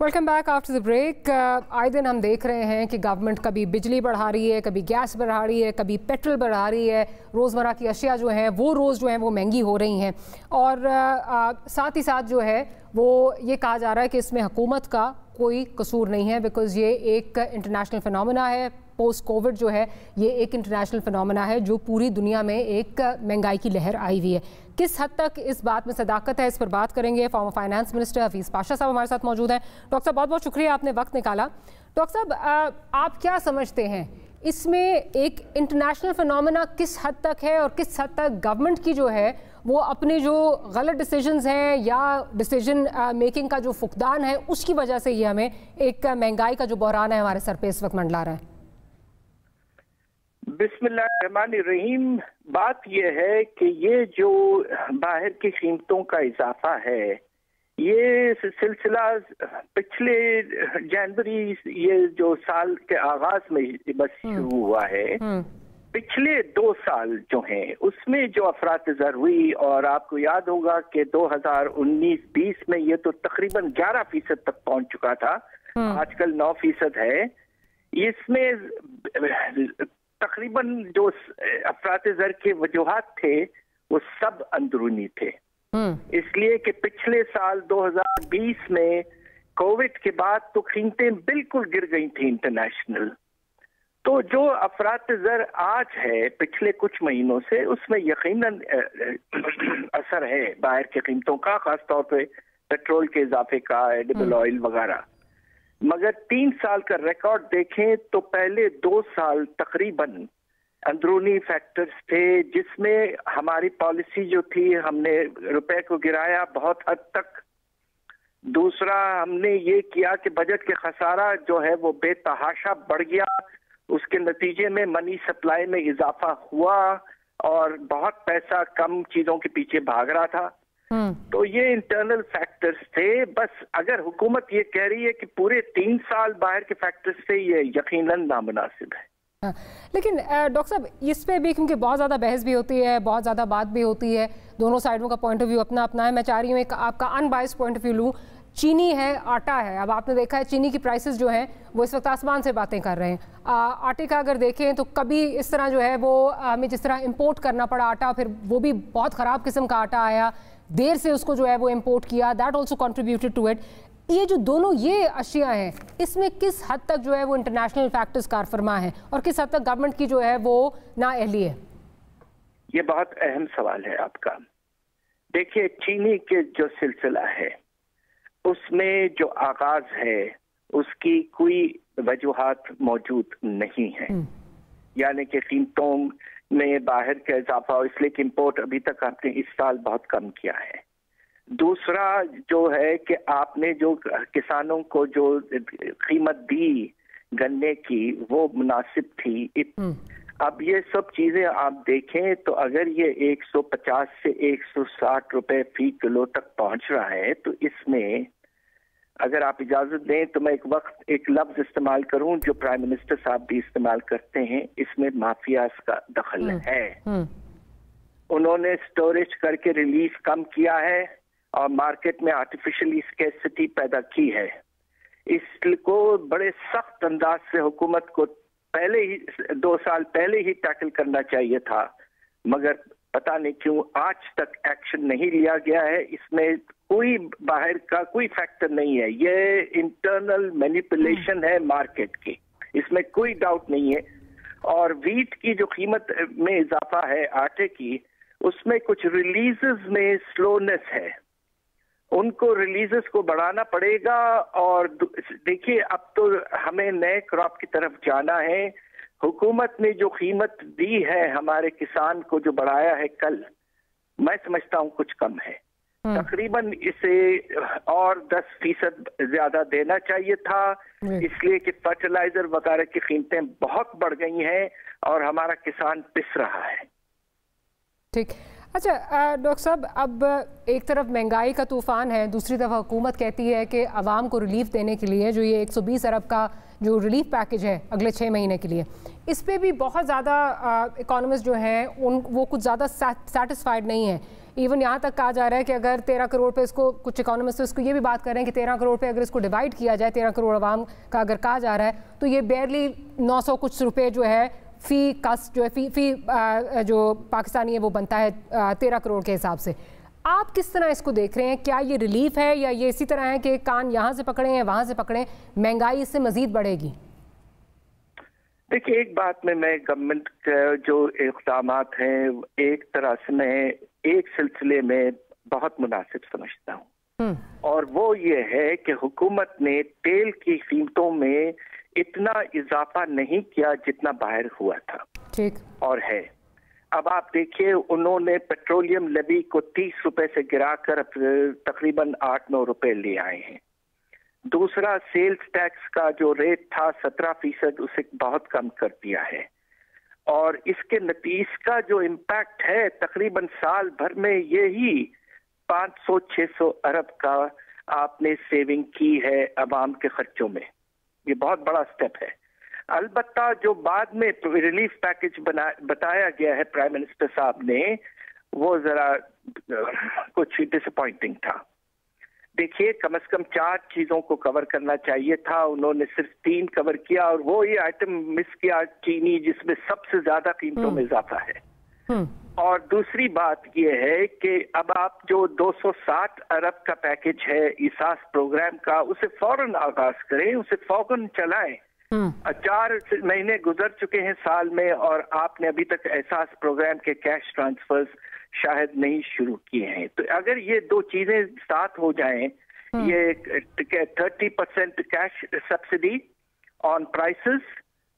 Welcome back after the break. आए दिन हम देख रहे हैं कि गवर्नमेंट कभी बिजली बढ़ा रही है, कभी गैस बढ़ा रही है, कभी पेट्रोल बढ़ा रही है। रोज़मर्रा की अशिया जो हैं वो रोज़ जो हैं वो महंगी हो रही हैं और साथ ही साथ जो है वो ये कहा जा रहा है कि इसमें हुकूमत का कोई कसूर नहीं है, बिकॉज़ ये एक इंटरनेशनल फिनोमेना है। पोस्ट कोविड जो है ये एक इंटरनेशनल फिनोमेना है जो पूरी दुनिया में एक महंगाई की लहर आई हुई है। किस हद तक इस बात में सदाकत है, इस पर बात करेंगे। Former finance minister Hafeez Pasha साहब हमारे साथ मौजूद हैं। डॉक्टर साहब बहुत बहुत शुक्रिया, आपने वक्त निकाला। डॉक्टर साहब आप क्या समझते हैं इसमें एक इंटरनेशनल फिनोमेना किस हद तक है और किस हद तक गवर्नमेंट की जो है वो अपने जो गलत डिसीजंस हैं या डिसीजन मेकिंग का जो फुकदान है उसकी वजह से ये हमें एक महंगाई का जो बहरान है हमारे सर पे इस वक्त मंडला रहा है? बिस्मिल्लाहिर्रहमानिर्रहीम। बात यह है कि ये जो बाहर की कीमतों का इजाफा है ये सिलसिला पिछले जनवरी ये जो साल के आगाज में बस शुरू हुआ है। पिछले 2 साल जो हैं उसमें जो अफरात-ए-ज़र हुई, और आपको याद होगा कि 2019-20 में ये तो तकरीबन 11% तक पहुंच चुका था, आजकल 9% है। इसमें तकरीबन जो अफरात-ए-ज़र के वजूहात थे वो सब अंदरूनी थे, इसलिए कि पिछले साल 2020 में कोविड के बाद तो कीमतें बिल्कुल गिर गई थी इंटरनेशनल। तो जो अफरात-ए-ज़र आज है पिछले कुछ महीनों से उसमें यकीनन असर है बाहर की कीमतों का, खासतौर पे पेट्रोल के इजाफे का, एडिबल ऑयल वगैरह। मगर 3 साल का रिकॉर्ड देखें तो पहले 2 साल तकरीबन अंदरूनी फैक्टर्स थे जिसमें हमारी पॉलिसी जो थी, हमने रुपए को गिराया बहुत हद तक। दूसरा हमने ये किया कि बजट के खसारा जो है वो बेतहाशा बढ़ गया, उसके नतीजे में मनी सप्लाई में इजाफा हुआ और बहुत पैसा कम चीजों के पीछे भाग रहा था। तो ये इंटरनल फैक्टर्स थे। बस अगर हुकूमत ये कह रही है कि पूरे 3 साल बाहर के फैक्टर्स से, ये यकीनन नामुनासिब है। लेकिन डॉक्टर साहब इस पे भी क्योंकि बहुत ज़्यादा बहस भी होती है, बहुत ज़्यादा बात भी होती है, दोनों साइडों का पॉइंट ऑफ व्यू अपना अपना है। मैं चाह रही हूँ एक आपका अनबाइस्ड पॉइंट ऑफ व्यू लूँ। चीनी है, आटा है, अब आपने देखा है चीनी की प्राइसेस जो हैं वो इस वक्त आसमान से बातें कर रहे हैं। आटे का अगर देखें तो कभी इस तरह जो है वो हमें जिस तरह इंपोर्ट करना पड़ा आटा, फिर वो भी बहुत ख़राब किस्म का आटा आया, देर से उसको जो है वो इंपोर्ट किया, that also contributed to it. ये जो दोनों ये अशिया हैं इसमें किस हद तक जो है वो इंटरनेशनल फैक्टर्स कारफरमा है और किस हद तक गवर्नमेंट की जो है वो नाअहली है? ये बहुत अहम सवाल है आपका। देखिए चीनी के जो सिलसिला है उसमें जो आगाज है उसकी कोई वजूहात मौजूद नहीं है, यानी कि कीमतों में बाहर का इजाफा, इसलिए कि इम्पोर्ट अभी तक आपने इस साल बहुत कम किया है। दूसरा जो है कि आपने जो किसानों को जो कीमत दी गन्ने की वो मुनासिब थी। अब ये सब चीजें आप देखें तो अगर ये 150 से 160 रुपए फी किलो तक पहुंच रहा है तो इसमें अगर आप इजाजत दें तो मैं एक लफ्ज इस्तेमाल करूं जो प्राइम मिनिस्टर साहब भी इस्तेमाल करते हैं, इसमें माफियाज का दखल है। उन्होंने स्टोरेज करके रिलीज कम किया है और मार्केट में आर्टिफिशियली स्कैर्सिटी पैदा की है। इसको बड़े सख्त अंदाज से हुकूमत को पहले ही 2 साल पहले ही टैकल करना चाहिए था, मगर पता नहीं क्यों आज तक एक्शन नहीं लिया गया है। इसमें कोई बाहर का कोई फैक्टर नहीं है, ये इंटरनल मैनिपुलेशन है मार्केट की, इसमें कोई डाउट नहीं है। और वीट की जो कीमत में इजाफा है आटे की, उसमें कुछ रिलीजेस में स्लोनेस है, उनको रिलीजेस को बढ़ाना पड़ेगा। और देखिए अब तो हमें नए क्रॉप की तरफ जाना है। हुकूमत ने जो कीमत दी है हमारे किसान को, जो बढ़ाया है कल, मैं समझता हूँ कुछ कम है। तकरीबन इसे और 10% ज्यादा देना चाहिए था, इसलिए कि फर्टिलाइजर वगैरह की कीमतें बहुत बढ़ गई हैं और हमारा किसान पिस रहा है। ठीक, अच्छा डॉक्टर साहब, अब एक तरफ महंगाई का तूफान है, दूसरी तरफ हुकूमत कहती है कि आवाम को रिलीफ देने के लिए जो ये 120 अरब का जो रिलीफ पैकेज है अगले 6 महीने के लिए, इस पे भी बहुत ज़्यादा इकोनॉमिस्ट जो हैं वो कुछ ज़्यादा सेटिस्फाइड नहीं है। इवन यहाँ तक कहा जा रहा है कि अगर 13 करोड़ पे इसको, कुछ इकोनॉमिस्ट इसको ये भी बात कर रहे हैं कि 13 करोड़ पे अगर इसको डिवाइड किया जाए, 13 करोड़ आवाम का अगर कहा जा रहा है, तो ये बेयरली 900 कुछ रुपये जो है फी कास्ट जो है फी जो पाकिस्तानी है वो बनता है 13 करोड़ के हिसाब से। आप किस तरह इसको देख रहे हैं? क्या ये रिलीफ है या ये इसी तरह है कि कान यहाँ से पकड़े हैं वहाँ से पकड़े, महंगाई इससे मजीद बढ़ेगी? देखिए, एक बात में मैं गवर्नमेंट के जो इक़दामात हैं एक तरह से मैं एक सिलसिले में बहुत मुनासिब समझता हूँ, और वो ये है कि हुकूमत ने तेल की कीमतों में इतना इजाफा नहीं किया जितना बाहर हुआ था। ठीक। और है, अब आप देखिए, उन्होंने पेट्रोलियम लेवी को 30 रुपए से गिराकर तकरीबन 8-9 रुपए ले आए हैं। दूसरा, सेल्स टैक्स का जो रेट था 17%, उसे बहुत कम कर दिया है, और इसके नतीज का जो इम्पैक्ट है तकरीबन साल भर में यही 500-600 अरब का आपने सेविंग की है अवाम के खर्चों में। ये बहुत बड़ा स्टेप है। अलबत्ता जो बाद में रिलीफ पैकेज बताया गया है प्राइम मिनिस्टर साहब ने, वो जरा कुछ डिसअपॉइंटिंग था। देखिए, कम से कम 4 चीजों को कवर करना चाहिए था, उन्होंने सिर्फ 3 कवर किया, और वो ये आइटम मिस किया, चीनी, जिसमें सबसे ज्यादा कीमतों में इजाफा है। और दूसरी बात ये है कि अब आप जो 260 अरब का पैकेज है ईसास प्रोग्राम का, उसे फौरन आगाज करें, उसे फौरन चलाएं। 4 महीने गुजर चुके हैं साल में, और आपने अभी तक एहसास प्रोग्राम के कैश ट्रांसफर्स शायद नहीं शुरू किए हैं। तो अगर ये 2 चीजें साथ हो जाएं, ये 30% cash subsidy on prices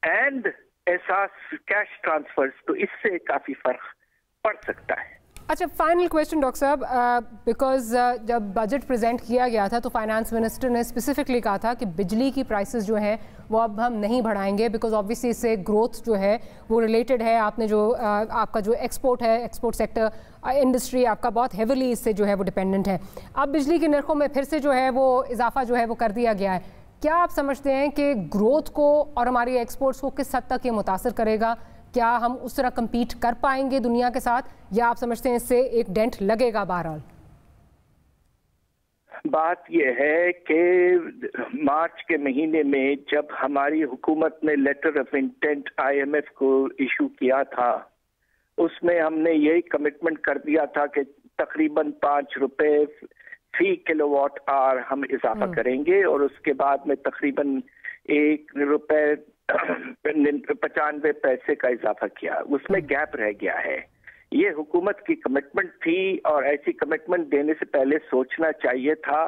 and एहसास कैश ट्रांसफर्स, तो इससे काफी फर्क पड़ सकता है। अच्छा, फाइनल क्वेश्चन डॉक्टर साहब, बिकॉज जब बजट प्रेजेंट किया गया था तो फाइनेंस मिनिस्टर ने स्पेसिफिकली कहा था कि बिजली की प्राइसेस जो हैं वो अब हम नहीं बढ़ाएंगे, बिकॉज ऑब्वियसली इससे ग्रोथ जो है वो रिलेटेड है। आपने जो आपका जो एक्सपोर्ट है, एक्सपोर्ट सेक्टर इंडस्ट्री आपका बहुत हेविली इससे जो है वो डिपेंडेंट है। अब बिजली के नरखों में फिर से जो है वो इजाफा जो है वो कर दिया गया है। क्या आप समझते हैं कि ग्रोथ को और हमारी एक्सपोर्ट्स को किस हद तक ये मुतासर करेगा? क्या हम उस तरह compete कर पाएंगे दुनिया के साथ, या आप समझते हैं इससे एक डेंट लगेगा? बहरहाल बात यह है कि मार्च के महीने में जब हमारी हुकूमत ने लेटर ऑफ इंटेंट IMF को इशू किया था, उसमें हमने यही कमिटमेंट कर दिया था कि तकरीबन 5 रुपए फी किलोवाट आवर हम इजाफा करेंगे, और उसके बाद में तकरीबन 1 रुपए 95 पैसे का इजाफा किया। उसमें गैप रह गया है। ये हुकूमत की कमिटमेंट थी, और ऐसी कमिटमेंट देने से पहले सोचना चाहिए था।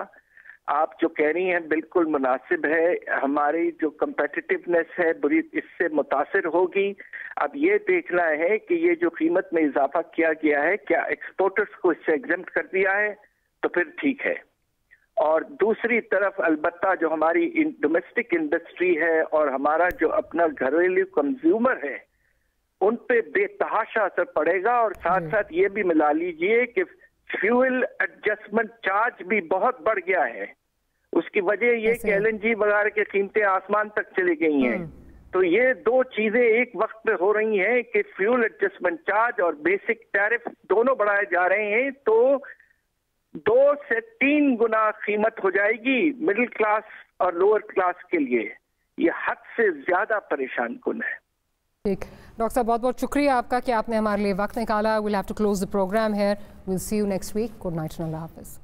आप जो कह रही हैं बिल्कुल मुनासिब है। हमारी जो कम्पेटिटिवनेस है बुरी इससे मुतासिर होगी। अब ये देखना है कि ये जो कीमत में इजाफा किया गया है, क्या एक्सपोर्टर्स को इससे एग्जेम्प्ट कर दिया है, तो फिर ठीक है। और दूसरी तरफ अलबत्ता जो हमारी डोमेस्टिक इंडस्ट्री है और हमारा जो अपना घरेलू कंज्यूमर है, उन पे बेतहाशा असर पड़ेगा। और साथ साथ ये भी मिला लीजिए कि फ्यूल एडजस्टमेंट चार्ज भी बहुत बढ़ गया है। उसकी वजह ये कि LNG वगैरह की कीमतें आसमान तक चली गई हैं। तो ये 2 चीजें एक वक्त पे हो रही हैं कि फ्यूल एडजस्टमेंट चार्ज और बेसिक टैरिफ दोनों बढ़ाए जा रहे हैं, तो 2 से 3 गुना कीमत हो जाएगी मिडिल क्लास और लोअर क्लास के लिए। ये हद से ज्यादा परेशान कुन है। ठीक, डॉक्टर साहब बहुत बहुत शुक्रिया आपका कि आपने हमारे लिए वक्त निकाला। Will have to close the programme here. Will see you next week. Good night, अल्लाह हाफिज।